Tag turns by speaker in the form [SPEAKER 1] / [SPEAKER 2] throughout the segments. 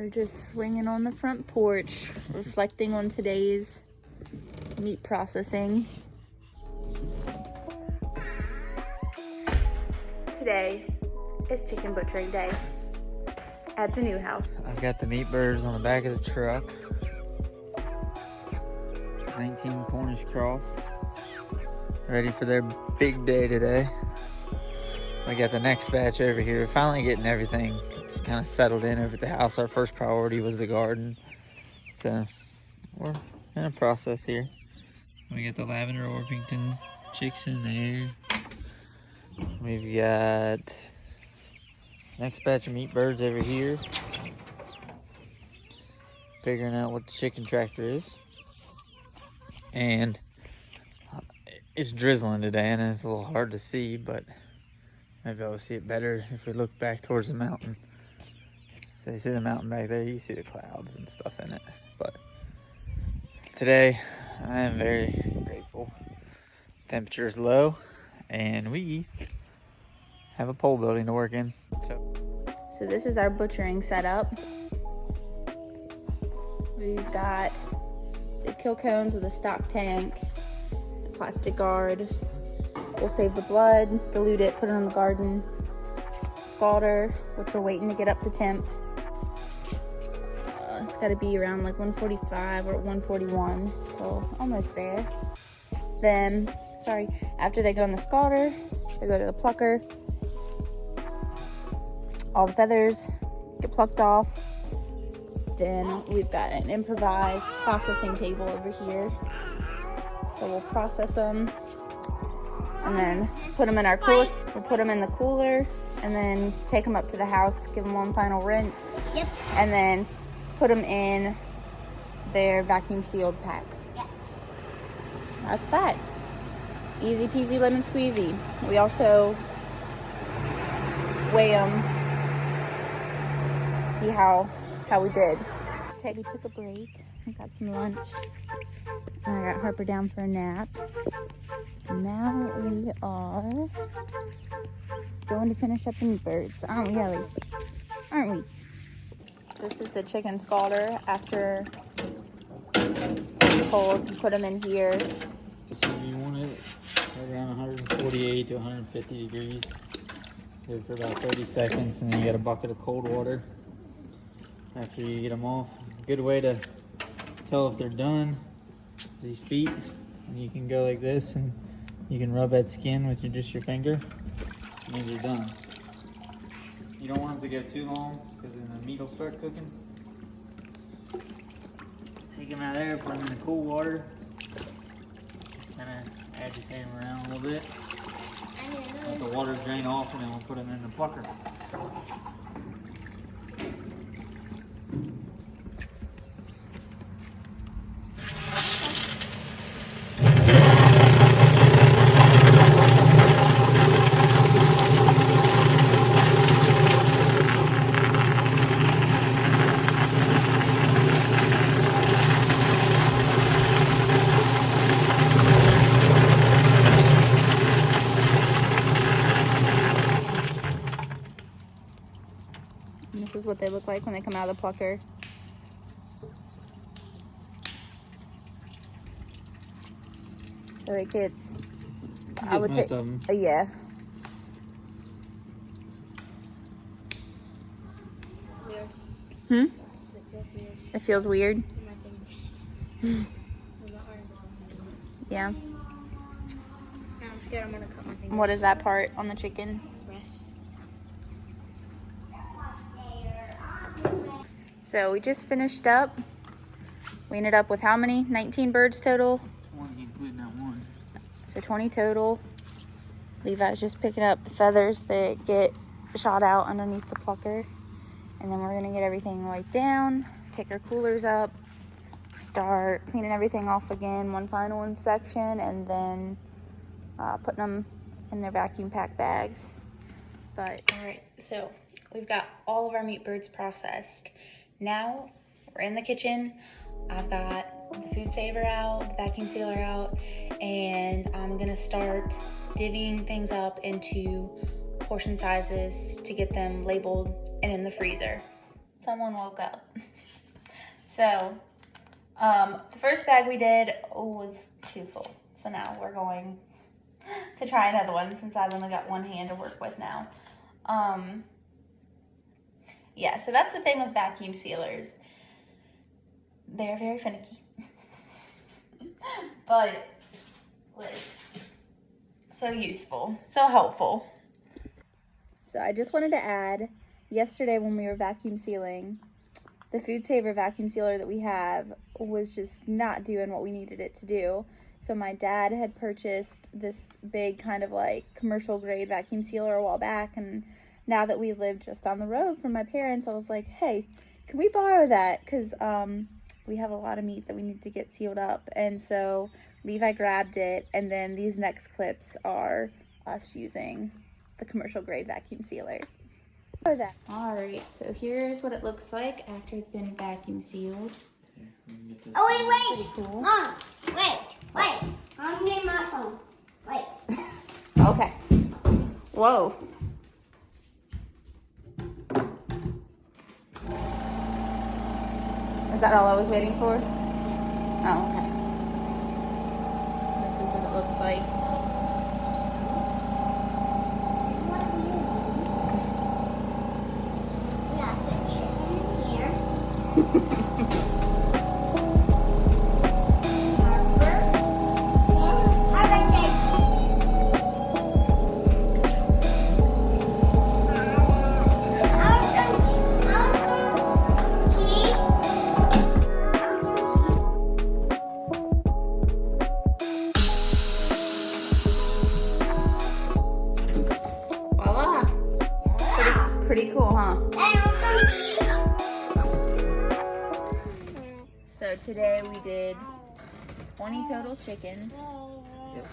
[SPEAKER 1] We're just swinging on the front porch, reflecting on today's meat processing. Today is chicken butchering day at the new house.
[SPEAKER 2] I've got the meat birds on the back of the truck. 19 Cornish cross. Ready for their big day today. We got the next batch over here. Finally getting everything kind of settled in over at the house. Our first priority was the garden. So we're in a process here. We got the lavender Orpington chicks in there. We've got next batch of meat birds over here. Figuring out what the chicken tractor is. And it's drizzling today and it's a little hard to see, but maybe I'll see it better if we look back towards the mountain. So you see the mountain back there, you see the clouds and stuff in it. But today I am very grateful. Temperature is low and we have a pole building to work in.
[SPEAKER 1] So this is our butchering setup. We've got the kill cones with a stock tank, a plastic guard. We'll save the blood, dilute it, put it in the garden. Scalder, which we're waiting to get up to temp. It's got to be around like 145 or 141, so almost there. Then, after they go in the scalder, they go to the plucker. All the feathers get plucked off. Then we've got an improvised processing table over here. So we'll process them and then put them in our cooler. We'll put them in the cooler and then take them up to the house, give them one final rinse.
[SPEAKER 3] Yep.
[SPEAKER 1] And then put them in their vacuum sealed packs.
[SPEAKER 3] Yep.
[SPEAKER 1] That's that. Easy peasy lemon squeezy. We also weigh them, see how we did. We took a break. I got some lunch. And I got Harper down for a nap. And now we are going to finish up the meat birds. Aren't we, Ellie? Aren't we? This is the chicken scalder after cold. Put them in here.
[SPEAKER 2] Just so you want it right around 148 to 150 degrees. Do it for about 30 seconds and then you got a bucket of cold water after you get them off. Good way to tell if they're done, these feet, and you can go like this and you can rub that skin with just your finger and then you're done. You don't want them to go too long because then the meat will start cooking. Just take them out of there, put them in the cool water, kind of agitate them around a little bit. Let the water drain off and then we'll put them in the plucker.
[SPEAKER 1] And this is what they look like when they come out of the plucker. So it gets, I would say, yeah.
[SPEAKER 3] Weird.
[SPEAKER 1] Hmm?
[SPEAKER 3] It feels weird.
[SPEAKER 1] It feels weird?
[SPEAKER 3] In my fingers.
[SPEAKER 1] Yeah.
[SPEAKER 3] I'm scared I'm gonna cut my fingers.
[SPEAKER 1] What is that part on the chicken?
[SPEAKER 3] Breast.
[SPEAKER 1] So we just finished up. We ended up with how many? 19 birds total?
[SPEAKER 2] 20 including that one.
[SPEAKER 1] So 20 total. Levi's just picking up the feathers that get shot out underneath the plucker. And then we're gonna get everything wiped down, take our coolers up, start cleaning everything off again, one final inspection, and then putting them in their vacuum pack bags. But all right, so we've got all of our meat birds processed. Now we're in the kitchen. I've got the food saver out, the vacuum sealer out, and I'm gonna start divvying things up into portion sizes to get them labeled and in the freezer. someone woke up. So, the first bag we did was too full. So now we're going to try another one since I've only got one hand to work with now. Yeah, so that's the thing with vacuum sealers. They're very finicky. But, like, so useful, so helpful. So I just wanted to add, yesterday when we were vacuum sealing, the Food Saver vacuum sealer that we have was just not doing what we needed it to do. So my dad had purchased this big kind of like commercial grade vacuum sealer a while back, and now that we live just down the road from my parents, I was like, hey, can we borrow that? Because we have a lot of meat that we need to get sealed up. And so Levi grabbed it, and then these next clips are us using the commercial grade vacuum sealer. Alright, so here's what it looks like after it's been vacuum sealed.
[SPEAKER 3] Oh, wait.
[SPEAKER 1] Pretty cool.
[SPEAKER 3] Mom, wait. I'm getting my phone. Wait.
[SPEAKER 1] Okay. Whoa. Is that all I was waiting for? Oh, okay. This is what it looks like.
[SPEAKER 3] We got the chicken here. How do I say
[SPEAKER 1] Voila. Pretty cool, huh? So today we did 20 total chickens.
[SPEAKER 2] Yep.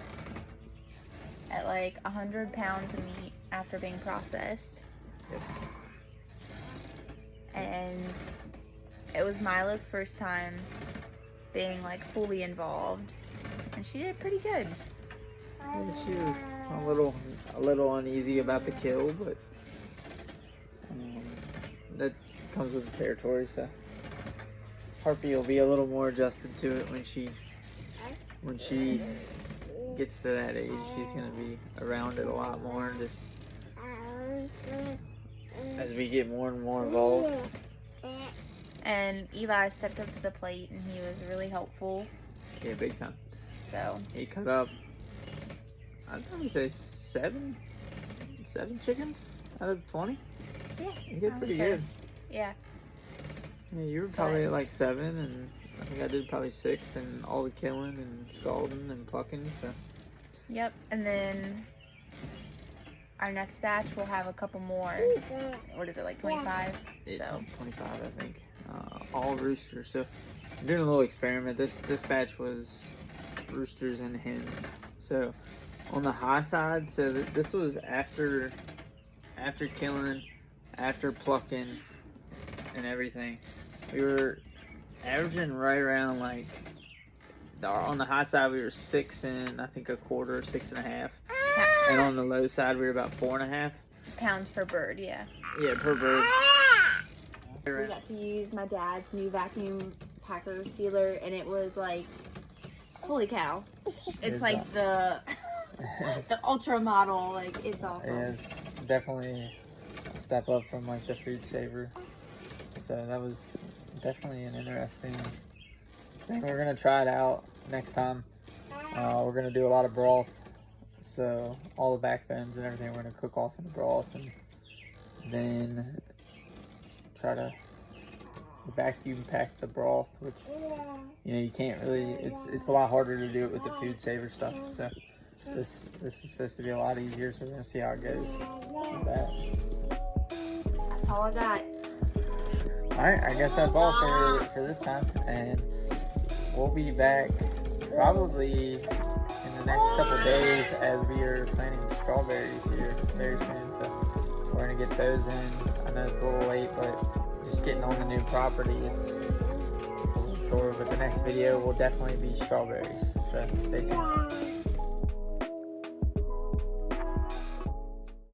[SPEAKER 1] At like 100 pounds of meat after being processed.
[SPEAKER 2] Yep.
[SPEAKER 1] And it was Mila's first time being like fully involved, and she did pretty good.
[SPEAKER 2] Yeah, she was a little uneasy about the kill, but that comes with the territory. So Harpy will be a little more adjusted to it when she gets to that age. She's gonna be around it a lot more, just as we get more and more involved.
[SPEAKER 1] And Eli stepped up to the plate, and he was really helpful.
[SPEAKER 2] Yeah, big time.
[SPEAKER 1] So
[SPEAKER 2] He cut up, I'd probably say seven chickens out of 20.
[SPEAKER 1] yeah,
[SPEAKER 2] He did
[SPEAKER 1] I
[SPEAKER 2] pretty
[SPEAKER 1] would say.
[SPEAKER 2] good.
[SPEAKER 1] Yeah.
[SPEAKER 2] Yeah, you were probably at like 7, and I think I did probably 6, and all the killing and scalding and plucking. So
[SPEAKER 1] Yep. And then our next batch will have a couple more. What is it, like 25? So
[SPEAKER 2] 25, I think. All roosters. So I'm doing a little experiment. This batch was roosters and hens. So on the high side, so this was after killing, after plucking and everything. We were averaging right around like, on the high side we were 6 and I think a quarter, 6.5, and on the low side we were about 4.5
[SPEAKER 1] pounds per bird. Yeah.
[SPEAKER 2] Yeah, per bird.
[SPEAKER 1] We got to use my dad's new vacuum packer sealer, and it was like, holy cow! It's like the ultra model. Like, it's awesome.
[SPEAKER 2] It's definitely a step up from like the Food Saver. So that was definitely an interesting thing. We're gonna try it out next time. We're gonna do a lot of broth. So all the backbones and everything we're gonna cook off in the broth, and then try to vacuum pack the broth, which, you know, you can't really, it's a lot harder to do it with the Food Saver stuff. So this is supposed to be a lot easier, so we're gonna see how it goes with that.
[SPEAKER 1] That's all I got.
[SPEAKER 2] Alright, I guess that's all for this time, and we'll be back probably in the next couple days as we are planting strawberries here very soon. So we're gonna get those in. I know it's a little late, but just getting on the new property, it's a little chore. But the next video will definitely be strawberries, so stay tuned.